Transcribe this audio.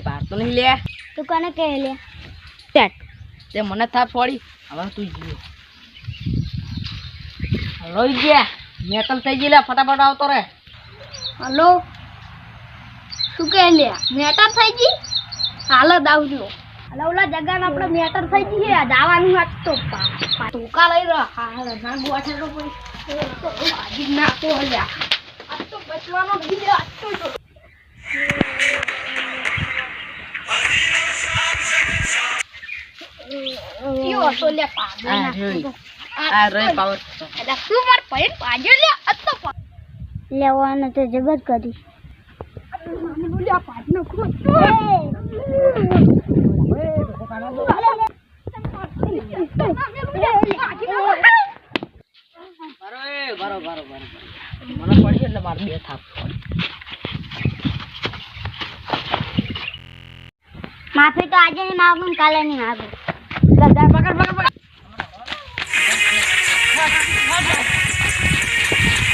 બહાર તો નહીં લે. તું કોને કહે લે તે મને થાપ પડી હવે તું જીવ રોઈ ગયા મેટલ થઈ ગઈ લે ફટાફટ આવતો રે. હલો શું કહે લે મેટર થઈ ગઈ હાલ જ આવજો. હાલો ઓલા જગાને આપણે મેટર થઈ ગઈ છે દાવાનું હાથ તો ટૂંકા લઈ રહ્યો હા ના ગોઠેલો કોઈ હાજી ના તો લ્યા આ તો બચવાનો બીજો આ તો યો તો લે પાડે આ રોઈ પાવર અલા તું માર પૈન પાડે લે આ તો લેવાનો તો જબર કરી મામલો લે પાડનો ખોટ બરો મને પડી એટલે મારે બે થાપ માફી તો આજે નહીં માગું કાલે નહીં માગું પકડ